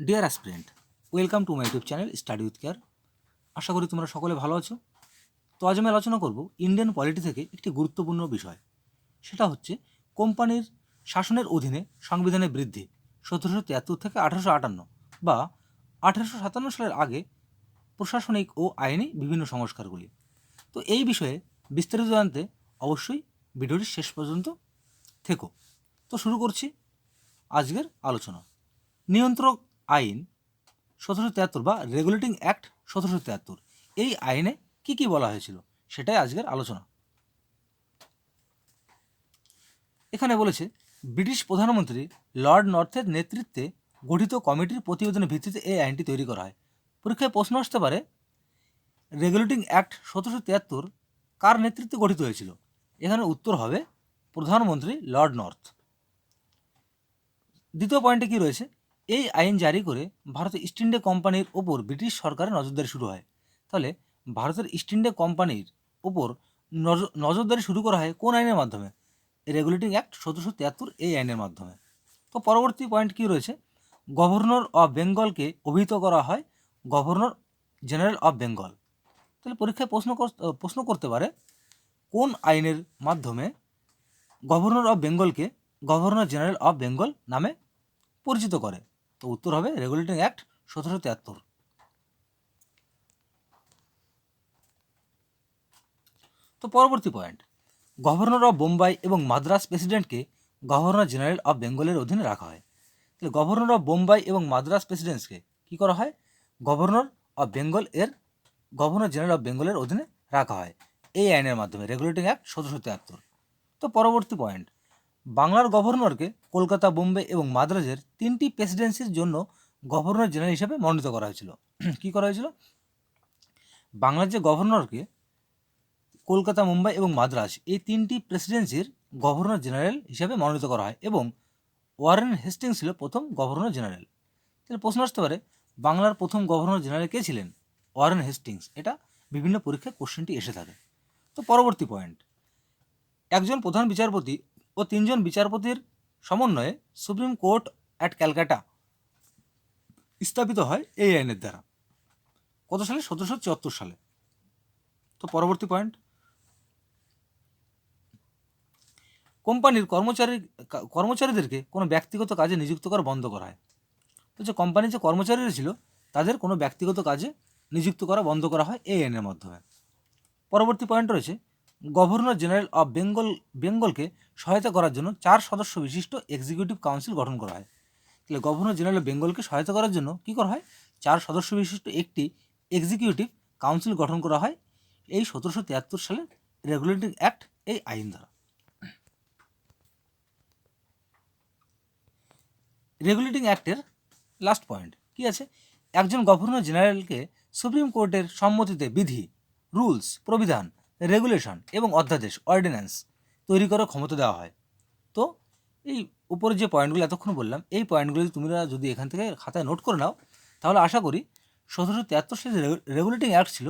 Deer aspirant, welcome to my YouTube channel study with care. আশা করি তোমরা সকলে ভালো আছো। তো আজ আমি আলোচনা করব ইন্ডিয়ান পলিটি থেকে একটি গুরুত্বপূর্ণ বিষয়, সেটা হচ্ছে কোম্পানির শাসনের অধীনে সংবিধানের বৃদ্ধি 1773 থেকে 1858 বা 1857 সালের আগে প্রশাসনিক ও আইনি বিভিন্ন সংস্কারগুলি। তো এই বিষয়ে বিস্তারিত জানতে অবশ্যই ভিডিওটি শেষ পর্যন্ত থেকো। তো শুরু করছি আজকের আলোচনা। নিয়ন্ত্রক আইন 1773 বা রেগুলেটিং অ্যাক্ট 1773, এই আইনে কি কি বলা হয়েছিল সেটাই আজকের আলোচনা। এখানে বলেছে, ব্রিটিশ প্রধানমন্ত্রী লর্ড নর্থের নেতৃত্বে গঠিত কমিটির প্রতিবেদনের ভিত্তিতে এই আইনটি তৈরি করা হয়। পরীক্ষায় প্রশ্ন আসতে পারে, রেগুলেটিং অ্যাক্ট 1773 কার নেতৃত্বে গঠিত হয়েছিল? এখানে উত্তর হবে প্রধানমন্ত্রী লর্ড নর্থ। দ্বিতীয় পয়েন্টে কি রয়েছে, এই আইন জারি করে ভারতের ইস্ট ইন্ডিয়া কোম্পানির ওপর ব্রিটিশ সরকারের নজরদারি শুরু হয়। তাহলে ভারতের ইস্ট ইন্ডিয়া কোম্পানির ওপর নজরদারি শুরু করা হয় কোন আইনের মাধ্যমে? রেগুলেটিং অ্যাক্ট 1773 এই আইনের মাধ্যমে। তো পরবর্তী পয়েন্ট কি রয়েছে, গভর্নর অফ বেঙ্গলকে অভিহিত করা হয় গভর্নর জেনারেল অফ বেঙ্গল। তাহলে পরীক্ষায় প্রশ্ন করতে পারে, কোন আইনের মাধ্যমে গভর্নর অফ বেঙ্গলকে গভর্নর জেনারেল অফ বেঙ্গল নামে পরিচিত করে? তো উত্তর হবে রেগুলেটিং অ্যাক্ট 1773। তো পরবর্তী পয়েন্ট, গভর্নর অফ বোম্বাই এবং মাদ্রাস প্রেসিডেন্টকে গভর্নর জেনারেল অফ বেঙ্গলের অধীনে রাখা হয়। তাহলে গভর্নর অফ বোম্বাই এবং মাদ্রাস প্রেসিডেন্টকে কী করা হয়? গভর্নর অফ বেঙ্গল এর গভর্নর জেনারেল অফ বেঙ্গলের অধীনে রাখা হয় এই আইনের মাধ্যমে, রেগুলেটিং অ্যাক্ট 1773। তো পরবর্তী পয়েন্ট, বাংলার গভর্নরকে কলকাতা, বোম্বে এবং মাদ্রাজের 3টি প্রেসিডেন্সির জন্য গভর্নর জেনারেল হিসেবে মনোনীত করা হয়েছিল। কী করা হয়েছিল? বাংলার যে গভর্নরকে কলকাতা, মুম্বাই এবং মাদ্রাজ এই 3টি প্রেসিডেন্সির গভর্নর জেনারেল হিসেবে মনোনীত করা হয় এবং ওয়ারেন হেস্টিংস ছিল প্রথম গভর্নর জেনারেল। তাহলে প্রশ্ন আসতে পারে, বাংলার প্রথম গভর্নর জেনারেল কে ছিলেন? Warren Hastings. এটা বিভিন্ন পরীক্ষায় কোশ্চেনটি এসে থাকে। তো পরবর্তী পয়েন্ট, একজন প্রধান বিচারপতি ও 3জন বিচারপতির সমন্বয়ে সুপ্রিম কোর্ট অ্যাট ক্যালকাটা স্থাপিত হয় এই আইনের দ্বারা। কত সালে? 1774 সালে। তো পরবর্তী পয়েন্ট, কোম্পানির কর্মচারীদেরকে কোনো ব্যক্তিগত কাজে নিযুক্ত করা বন্ধ করা হয়। তো যে কোম্পানির যে কর্মচারীরা ছিল তাদের কোনো ব্যক্তিগত কাজে নিযুক্ত করা বন্ধ করা হয় এই আইনের মাধ্যমে। পরবর্তী পয়েন্ট রয়েছে, গভর্নর জেনারেল অফ বেঙ্গলকে সহায়তা করার জন্য 4 সদস্য বিশিষ্ট এক্সিকিউটিভ কাউন্সিল গঠন করা হয়। তাহলে গভর্নর জেনারেল অফ বেঙ্গলকে সহায়তা করার জন্য কী করা হয়? 4 সদস্য বিশিষ্ট একটি এক্সিকিউটিভ কাউন্সিল গঠন করা হয় এই 1773 সালের রেগুলেটিং অ্যাক্ট এই আইন দ্বারা। রেগুলেটিং অ্যাক্টের লাস্ট পয়েন্ট কি আছে, একজন গভর্নর জেনারেলকে সুপ্রিম কোর্টের সম্মতিতে বিধি, রুলস, প্রবিধান, রেগুলেশন এবং অধ্যাদেশ, অর্ডিন্যান্স তৈরি করার ক্ষমতা দেওয়া হয়। তো এই উপরে যে পয়েন্টগুলো এতক্ষণ বললাম, এই পয়েন্টগুলো তোমরা যদি এখান থেকে খাতায় নোট করে নাও, তাহলে আশা করি 1773 সালে রেগুলেটিং অ্যাক্ট ছিল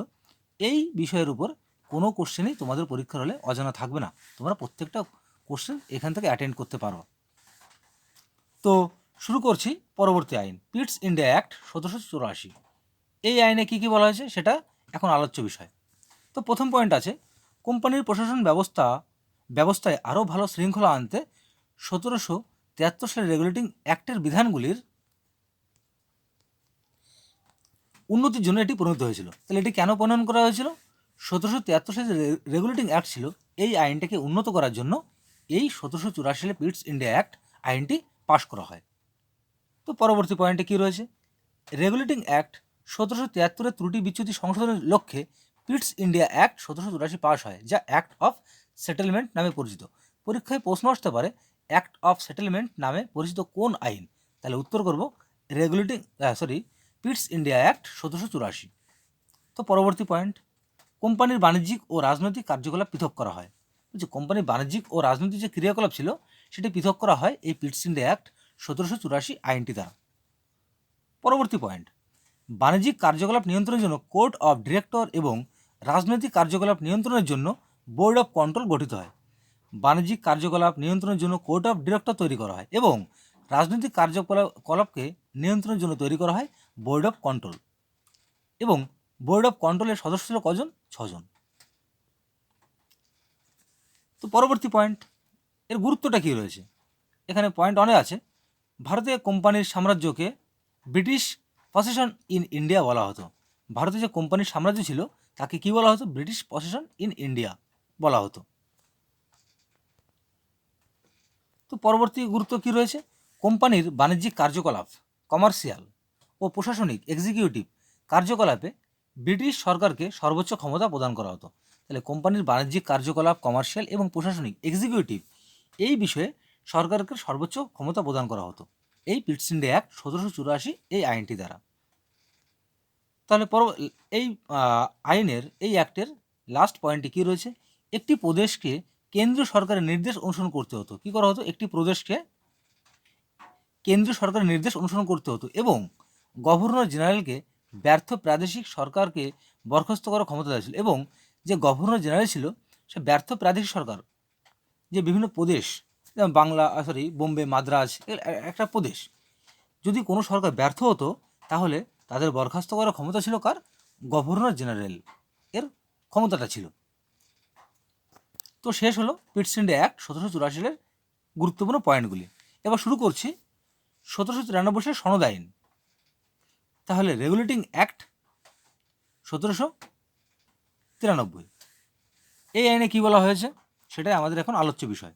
এই বিষয়ের উপর কোনো কোশ্চেনই তোমাদের পরীক্ষার হলে অজানা থাকবে না। তোমরা প্রত্যেকটা কোশ্চেন এখান থেকে অ্যাটেন্ড করতে পারো। তো শুরু করছি পরবর্তী আইন, পিটস ইন্ডিয়া অ্যাক্ট 1784। এই আইনে কী কী বলা হয়েছে সেটা এখন আলোচ্য বিষয়। তো প্রথম পয়েন্ট আছে, কোম্পানির প্রশাসন ব্যবস্থায় আরও ভালো শৃঙ্খলা আনতে 1773 সালের রেগুলেটিং অ্যাক্টের বিধানগুলির উন্নতির জন্য এটি প্রণীত হয়েছিল। তাহলে এটি কেন প্রণয়ন করা হয়েছিল? 1773 সালের রেগুলেটিং অ্যাক্ট ছিল এই আইনটাকে উন্নত করার জন্য এই 1784 সালে পিটস ইন্ডিয়া অ্যাক্ট আইনটি পাশ করা হয়। তো পরবর্তী পয়েন্টে কী রয়েছে, রেগুলেটিং অ্যাক্ট 1773 ত্রুটি বিচ্যুতি সংশোধনের লক্ষ্যে পিটস ইন্ডিয়া অ্যাক্ট 1784 পাস হয়, যা অ্যাক্ট অফ সেটেলমেন্ট নামে পরিচিত। পরীক্ষায় প্রশ্ন আসতে পারে, অ্যাক্ট অফ সেটেলমেন্ট নামে পরিচিত কোন আইন? তাহলে উত্তর করব পিটস ইন্ডিয়া অ্যাক্ট 1784। তো পরবর্তী পয়েন্ট, কোম্পানির বাণিজ্যিক ও রাজনৈতিক কার্যকলাপ পৃথক করা হয়। যে কোম্পানির বাণিজ্যিক ও রাজনৈতিক যে ক্রিয়াকলাপ ছিল সেটি পৃথক করা হয় এই পিটস ইন্ডিয়া অ্যাক্ট 1784 আইনটি দ্বারা। পরবর্তী পয়েন্ট, বাণিজ্যিক কার্যকলাপ নিয়ন্ত্রণের জন্য কোর্ট অফ ডিরেক্টর এবং রাজনৈতিক কার্যকলাপ নিয়ন্ত্রণের জন্য বোর্ড অফ কন্ট্রোল গঠিত হয়। বাণিজ্যিক কার্যকলাপ নিয়ন্ত্রণের জন্য কোর্ট অফ ডিরেক্টর তৈরি করা হয় এবং রাজনৈতিক কার্যকলাপকে নিয়ন্ত্রণের জন্য তৈরি করা হয় বোর্ড অফ কন্ট্রোল, এবং বোর্ড অফ কন্ট্রোলের সদস্য ছিল কজন? 6 জন। তো পরবর্তী পয়েন্ট, এর গুরুত্বটা কী রয়েছে? এখানে পয়েন্ট অনেক আছে। ভারতীয় কোম্পানির সাম্রাজ্যকে ব্রিটিশ পসেশন ইন ইন্ডিয়া বলা হতো। ভারতে যে কোম্পানির সাম্রাজ্য ছিল তাকে কি বলা হতো? ব্রিটিশ পসেশন ইন ইন্ডিয়া বলা হতো। তো পরবর্তী গুরুত্ব কী রয়েছে? কোম্পানির বাণিজ্যিক কার্যকলাপ, কমার্শিয়াল ও প্রশাসনিক এক্সিকিউটিভ কার্যকলাপে ব্রিটিশ সরকারকে সর্বোচ্চ ক্ষমতা প্রদান করা হতো। তাহলে কোম্পানির বাণিজ্যিক কার্যকলাপ, কমার্শিয়াল এবং প্রশাসনিক এক্সিকিউটিভ এই বিষয়ে সরকারকে সর্বোচ্চ ক্ষমতা প্রদান করা হতো এই পিটস ইন্ডিয়া অ্যাক্ট 1784 এই আইনটি দ্বারা। তাহলে এই আইনের, এই অ্যাক্টের লাস্ট পয়েন্টে কী রয়েছে? একটি প্রদেশকে কেন্দ্রীয় সরকারের নির্দেশ অনুসরণ করতে হতো। কী করা হতো? একটি প্রদেশকে কেন্দ্রীয় সরকারের নির্দেশ অনুসরণ করতে হতো, এবং গভর্নর জেনারেলকে ব্যর্থ প্রাদেশিক সরকারকে বরখাস্ত করার ক্ষমতা দেওয়া ছিল। এবং যে গভর্নর জেনারেল ছিল সে ব্যর্থ প্রাদেশিক সরকার, যে বিভিন্ন প্রদেশ, যেমন বোম্বে, মাদ্রাজ একটা প্রদেশ, যদি কোনো সরকার ব্যর্থ হতো তাহলে তাদের বরখাস্ত করার ক্ষমতা ছিল কার? গভর্নর জেনারেল এর ক্ষমতাটা ছিল। তো শেষ হলো পিটস ইন্ডিয়া অ্যাক্ট 1784 সালের গুরুত্বপূর্ণ পয়েন্টগুলি। এবার শুরু করছি 1793 সালের সনদ আইন। তাহলে রেগুলেটিং অ্যাক্ট 1793, এই আইনে কি বলা হয়েছে সেটাই আমাদের এখন আলোচ্য বিষয়।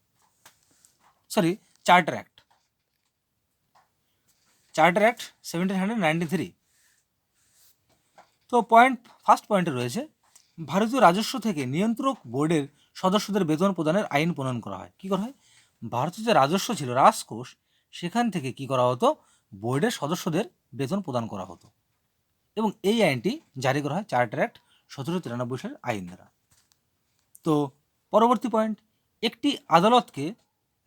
Charter act 1793। তো ফার্স্ট পয়েন্টে রয়েছে ভারতীয় রাজস্ব থেকে নিয়ন্ত্রক বোর্ডের সদস্যদের বেতন প্রদানের আইন প্রণয়ন করা হয়। কী করা হয়? ভারতীয় যে রাজস্ব ছিল, রাজকোষ, সেখান থেকে কি করা হতো? বোর্ডের সদস্যদের বেতন প্রদান করা হতো, এবং এই আইনটি জারি করা হয় চার্টার অ্যাক্ট 1793 সালের আইন দ্বারা। তো পরবর্তী পয়েন্ট, একটি আদালতকে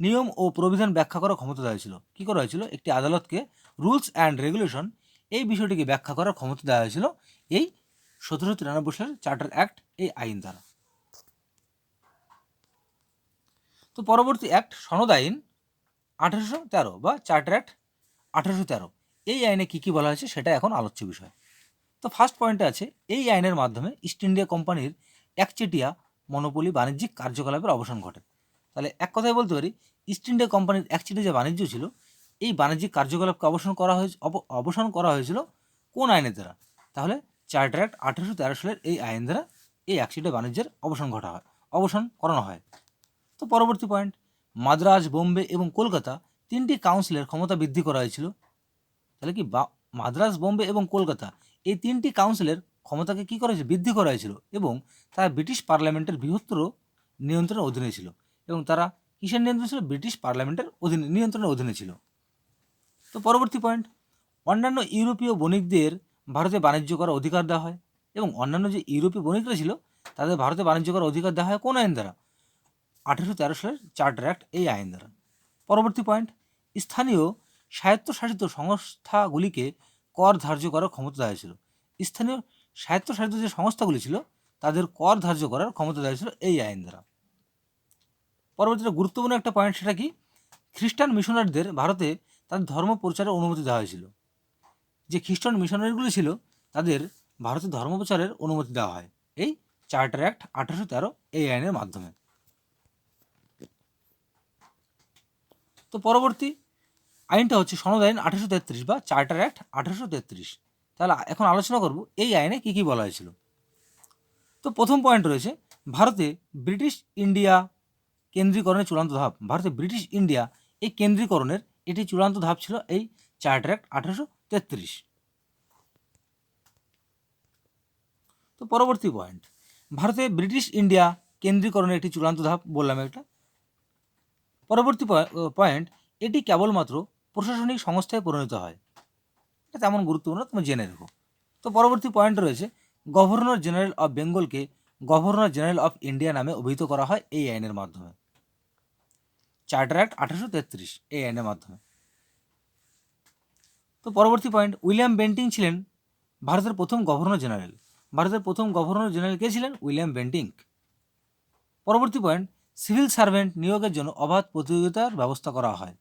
নিয়ম ও প্রবিধান ব্যাখ্যা করার ক্ষমতা দেওয়া হয়েছিল। কী করা হয়েছিল? একটি আদালতকে রুলস অ্যান্ড রেগুলেশন এই বিষয়টিকে ব্যাখ্যা করার ক্ষমতা দেওয়া হয়েছিল এই 1793 সালের চার্টার অ্যাক্ট এই আইন দ্বারা। তো পরবর্তী অ্যাক্ট সনদ আইন 1813 বা চার্টার অ্যাক্ট 1813, এই আইনে কী কী বলা হয়েছে সেটা এখন আলোচ্য বিষয়। তো ফার্স্ট পয়েন্টে আছে এই আইনের মাধ্যমে ইস্ট ইন্ডিয়া কোম্পানির একচেটিয়া মনোপলি বাণিজ্যিক কার্যকলাপের অবসান ঘটে। তাহলে এক কথায় বলতে পারি, ইস্ট ইন্ডিয়া কোম্পানির একচেটিয়া যে বাণিজ্য ছিল, এই বাণিজ্যিক কার্যকলাপকে অবসান করা হয়েছিল কোন আইনের দ্বারা? তাহলে চার্টার অ্যাক্ট 1813 সালের এই আইন দ্বারা এই একচেটিয়া বাণিজ্যের অবসান করানো হয়। তো পরবর্তী পয়েন্ট, মাদ্রাজ, বোম্বে এবং কলকাতা 3টি কাউন্সিলের ক্ষমতা বৃদ্ধি করা হয়েছিল। তাহলে কি মাদ্রাজ, বোম্বে এবং কলকাতা এই 3টি কাউন্সিলের ক্ষমতাকে কী করা হয়েছিল? বৃদ্ধি করা হয়েছিল, এবং তারা ব্রিটিশ পার্লামেন্টের বৃহত্তর নিয়ন্ত্রণের অধীনে ছিল। এবং তারা কিসের নিয়ন্ত্রণ ছিল? ব্রিটিশ পার্লামেন্টের নিয়ন্ত্রণের অধীনে ছিল। তো পরবর্তী পয়েন্ট, অন্যান্য ইউরোপীয় বণিকদের ভারতে বাণিজ্য করার অধিকার দেওয়া হয়, এবং অন্যান্য যে ইউরোপীয় বণিকরা ছিল তাদের ভারতে বাণিজ্য করার অধিকার দেওয়া হয় কোন আইন দ্বারা? 1813 সালের চার্টার অ্যাক্ট এই আইন দ্বারা। পরবর্তী পয়েন্ট, স্থানীয় স্বায়ত্তশাসিত সংস্থাগুলিকে কর ধার্য করার ক্ষমতা দেওয়া হয়েছিল। স্থানীয় স্বায়ত্তশাসিত যে সংস্থাগুলি ছিল তাদের কর ধার্য করার ক্ষমতা দেওয়া হয়েছিল এই আইন দ্বারা। পরবর্তীতে গুরুত্বপূর্ণ একটা পয়েন্ট, সেটা কি? খ্রিস্টান মিশনারিদের ভারতে তাদের ধর্ম প্রচারের অনুমতি দেওয়া হয়েছিল। যে খ্রিস্টান মিশনারিগুলি ছিল তাদের ভারতে ধর্ম প্রচারের অনুমতি দেওয়া হয় এই চার্টার অ্যাক্ট 1813 এই আইনের মাধ্যমে। তো পরবর্তী আইনটা হচ্ছে সনদ আইন 1833 বা চার্টার অ্যাক্ট 1833। তাহলে এখন আলোচনা করব এই আইনে কী কী বলা হয়েছিল। তো প্রথম পয়েন্ট রয়েছে ভারতে ব্রিটিশ ইন্ডিয়া কেন্দ্রীকরণের চূড়ান্ত ধাপ। ভারতে ব্রিটিশ ইন্ডিয়া এই কেন্দ্রীকরণের এটি চূড়ান্ত ধাপ ছিল এই চার্টার অ্যাক্ট 1833। তো পরবর্তী পয়েন্ট, ভারতে ব্রিটিশ ইন্ডিয়া কেন্দ্রীকরণের একটি চূড়ান্ত ধাপ বললাম একটা। পরবর্তী পয়েন্ট, এটি কেবলমাত্র প্রশাসনিক সংস্থায় পরিণত হয়। এটা তেমন গুরুত্বপূর্ণ, তুমি জেনে রেখো। তো পরবর্তী পয়েন্ট রয়েছে গভর্নর জেনারেল অফ বেঙ্গলকে গভর্নর জেনারেল অফ ইন্ডিয়া নামে অভিহিত করা হয় এই আইনের মাধ্যমে, চার্টার অ্যাক্ট 1833 এই আইনের মাধ্যমে। তো পরবর্তী পয়েন্ট, উইলিয়াম বেন্টিং ছিলেন ভারতের প্রথম গভর্নর জেনারেল। ভারতের প্রথম গভর্নর জেনারেল কে ছিলেন? William Bentinck. পরবর্তী পয়েন্ট, সিভিল সার্ভেন্ট নিয়োগের জন্য অবাধ প্রতিযোগিতার ব্যবস্থা করা হয়।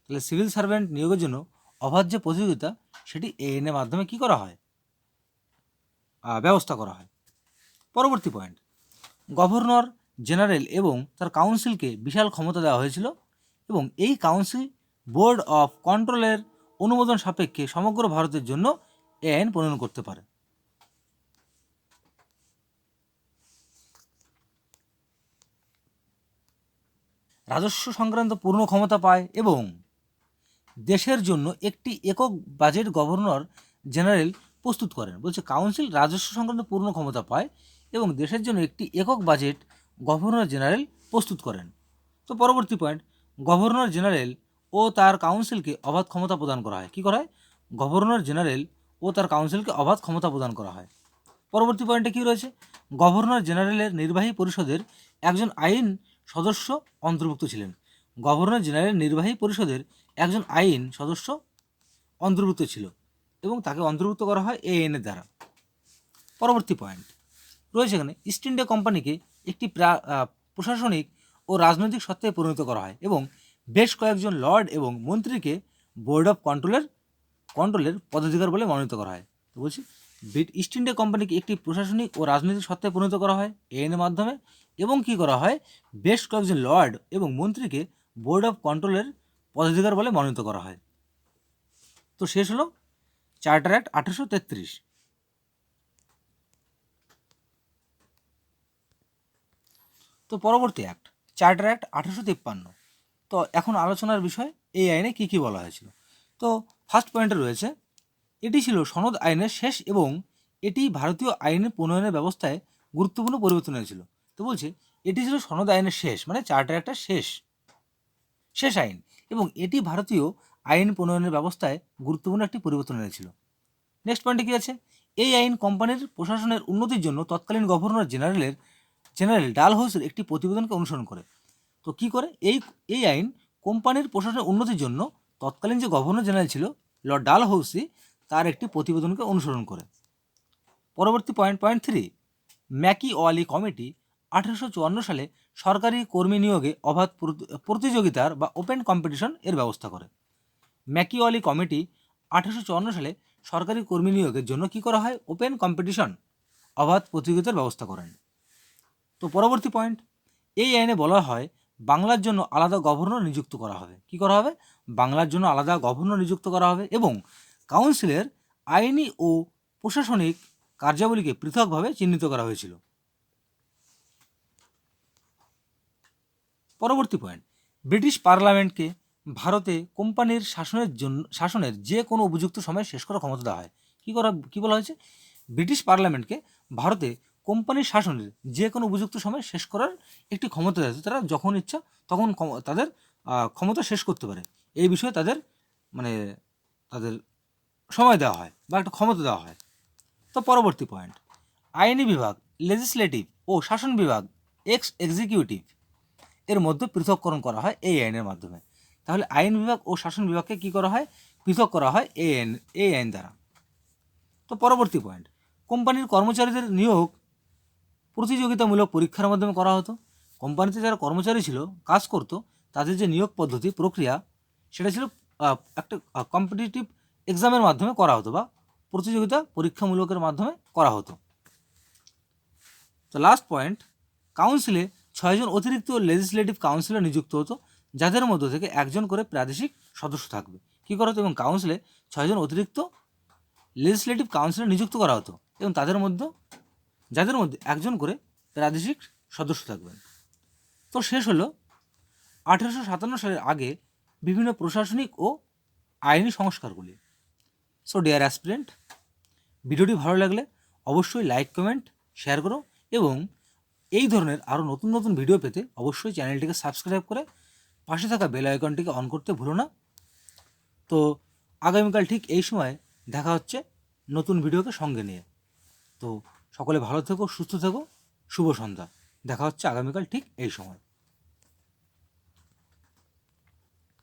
তো তাহলে সিভিল সার্ভেন্ট নিয়োগের জন্য অবাধ যে প্রতিযোগিতা সেটি AN এর মাধ্যমে কি করা হয়, ব্যবস্থা করা হয়। পরবর্তী পয়েন্ট, গভর্নর জেনারেল এবং তার কাউন্সিলকে বিশাল ক্ষমতা দেওয়া হয়েছিল এবং এই কাউন্সিল বোর্ড অফ কন্ট্রোলের অনুমোদন সাপেক্ষে সমগ্র ভারতের জন্য এই আইন প্রণয়ন করতে পারে। রাজস্ব সংক্রান্ত পূর্ণ ক্ষমতা পায় এবং দেশের জন্য একটি একক বাজেট গভর্নর জেনারেল প্রস্তুত করেন। বলছে কাউন্সিল রাজস্ব সংক্রান্ত পূর্ণ ক্ষমতা পায় এবং দেশের জন্য একটি একক বাজেট গভর্নর জেনারেল প্রস্তুত করেন। তো পরবর্তী পয়েন্ট, গভর্নর জেনারেল ও তার কাউন্সিলকে অবাধ ক্ষমতা প্রদান করা হয়। কী করা হয়? গভর্নর জেনারেল ও তার কাউন্সিলকে অবাধ ক্ষমতা প্রদান করা হয়। পরবর্তী পয়েন্টে কী রয়েছে? গভর্নর জেনারেলের নির্বাহী পরিষদের একজন আইন সদস্য অন্তর্ভুক্ত ছিলেন। গভর্নর জেনারেল নির্বাহী পরিষদের একজন আইন সদস্য অন্তর্ভুক্ত ছিল এবং তাকে অন্তর্ভুক্ত করা হয় AN এর দ্বারা। পরবর্তী পয়েন্ট রয়েছে এখানে, ইস্ট ইন্ডিয়া কোম্পানিকে একটি প্রশাসনিক ও রাজনৈতিক সত্তায় পরিণত করা হয় এবং বেশ কয়েকজন লর্ড এবং মন্ত্রীকে বোর্ড অফ কন্ট্রোলের পদাধিকার বলে মনোনীত করা হয়। তো বলছি ইস্ট ইন্ডিয়া কোম্পানিকে একটি প্রশাসনিক ও রাজনৈতিক সত্তায় পরিণত করা হয় AN এর মাধ্যমে এবং কি করা হয়, বেশ কয়েকজন লর্ড এবং মন্ত্রীকে বোর্ড অফ কন্ট্রোলের পদাধিকার বলে মনোনীত করা হয়। তো শেষ হলো চার্টার অ্যাক্ট 1833। তো পরবর্তী অ্যাক্ট চার্টার অ্যাক্ট 1853। তো এখন আলোচনার বিষয় এই আইনে কী কী বলা হয়েছিল। তো ফার্স্ট পয়েন্টে রয়েছে, এটি ছিল সনদ আইনের শেষ এবং এটি ভারতীয় আইনের প্রণয়নের ব্যবস্থায় গুরুত্বপূর্ণ পরিবর্তন এনেছিল। তো বলছে এটি ছিল সনদ আইনের শেষ, মানে চার্টার অ্যাক্টের শেষ আইন এবং এটি ভারতীয় আইন প্রণয়নের ব্যবস্থায় গুরুত্বপূর্ণ একটি পরিবর্তন এনেছিল। নেক্সট পয়েন্টে কী আছে? এই আইন কোম্পানির প্রশাসনের উন্নতির জন্য তৎকালীন গভর্নর জেনারেল ডালহৌসির একটি প্রতিবেদনকে অনুসরণ করে। তো কি করে? এই আইন কোম্পানির প্রশাসনের উন্নতির জন্য তৎকালীন যে গভর্নর জেনারেল ছিল লর্ড ডালহৌসি, তার একটি প্রতিবেদনকে অনুসরণ করে। পরবর্তী পয়েন্ট 3, ম্যাকিওয়ালি কমিটি 1854 সালে সরকারি কর্মী নিয়োগে অবাধ প্রতিযোগিতার বা ওপেন কম্পিটিশন এর ব্যবস্থা করে। ম্যাকিওয়ালি কমিটি 1854 সালে সরকারি কর্মী নিয়োগের জন্য কি করা হয়? ওপেন কম্পিটিশন, অবাধ প্রতিযোগিতার ব্যবস্থা করেন। তো পরবর্তী পয়েন্ট, এই আইনে বলা হয় বাংলার জন্য আলাদা গভর্নর নিযুক্ত করা হবে। কি করা হবে? বাংলার জন্য আলাদা গভর্নর নিযুক্ত করা হবে এবং কাউন্সিলের আইনি ও প্রশাসনিক কার্যাবলীকে পৃথকভাবে চিহ্নিত করা হয়েছিল। পরবর্তী পয়েন্ট, ব্রিটিশ পার্লামেন্টকে ভারতে কোম্পানির শাসনের যে কোনো উপযুক্ত সময় শেষ করার ক্ষমতা দেওয়া হয়। কি বলা হয়েছে? ব্রিটিশ পার্লামেন্টকে ভারতে কোম্পানির শাসনের যে কোনো উপযুক্ত সময় শেষ করার একটি ক্ষমতা দেওয়া হয়েছে। তারা যখন ইচ্ছা তখন তাদের ক্ষমতা শেষ করতে পারে, এই বিষয়ে তাদের সময় দেওয়া হয় বা একটা ক্ষমতা দেওয়া হয়। তো পরবর্তী পয়েন্ট, আইনি বিভাগ লেজিসলেটিভ ও শাসন বিভাগ এক্সিকিউটিভ এর মধ্যে পৃথককরণ করা হয় এই আইনের মাধ্যমে। তাহলে আইন বিভাগ ও শাসন বিভাগকে কি করা হয়? পৃথক করা হয় এই আইন দ্বারা। তো পরবর্তী পয়েন্ট, কোম্পানির কর্মচারীদের নিয়োগ প্রতিযোগিতামূলক পরীক্ষার মাধ্যমে করা হতো। কোম্পানিতে যারা কর্মচারী ছিল, কাজ করতো, তাদের যে নিয়োগ পদ্ধতি প্রক্রিয়া সেটা ছিল একটা কম্পিটিটিভ এক্সামের মাধ্যমে করা হতো বা প্রতিযোগিতা পরীক্ষামূলকের মাধ্যমে করা হতো। তো লাস্ট পয়েন্ট, কাউন্সিলে 6 জন অতিরিক্ত লেজিসলেটিভ কাউন্সিলর নিযুক্ত হতো, যাদের মধ্য থেকে একজন করে প্রাদেশিক সদস্য থাকবে। কী করা হতো? এবং কাউন্সিলে 6 জন অতিরিক্ত লেজিসলেটিভ কাউন্সিলর নিযুক্ত করা হতো এবং যাদের মধ্যে একজন করে প্রাদেশিক সদস্য থাকবেন। তো শেষ হলো 1857 সালের আগে বিভিন্ন প্রশাসনিক ও আইনি সংস্কারগুলি। সো ডিয়ার অ্যাসপিরেন্ট, ভিডিওটি ভালো লাগলে অবশ্যই লাইক, কমেন্ট, শেয়ার করো এবং এই ধরনের আরও নতুন নতুন ভিডিও পেতে অবশ্যই চ্যানেলটিকে সাবস্ক্রাইব করে পাশে থাকা বেল আইকনটিকে অন করতে ভুলো না। তো আগামীকাল ঠিক এই সময় দেখা হচ্ছে নতুন ভিডিওকে সঙ্গে নিয়ে। তো সকলে ভালো থেকো, সুস্থ থেকো, শুভ সন্ধ্যা। দেখা হচ্ছে আগামীকাল ঠিক এই সময়।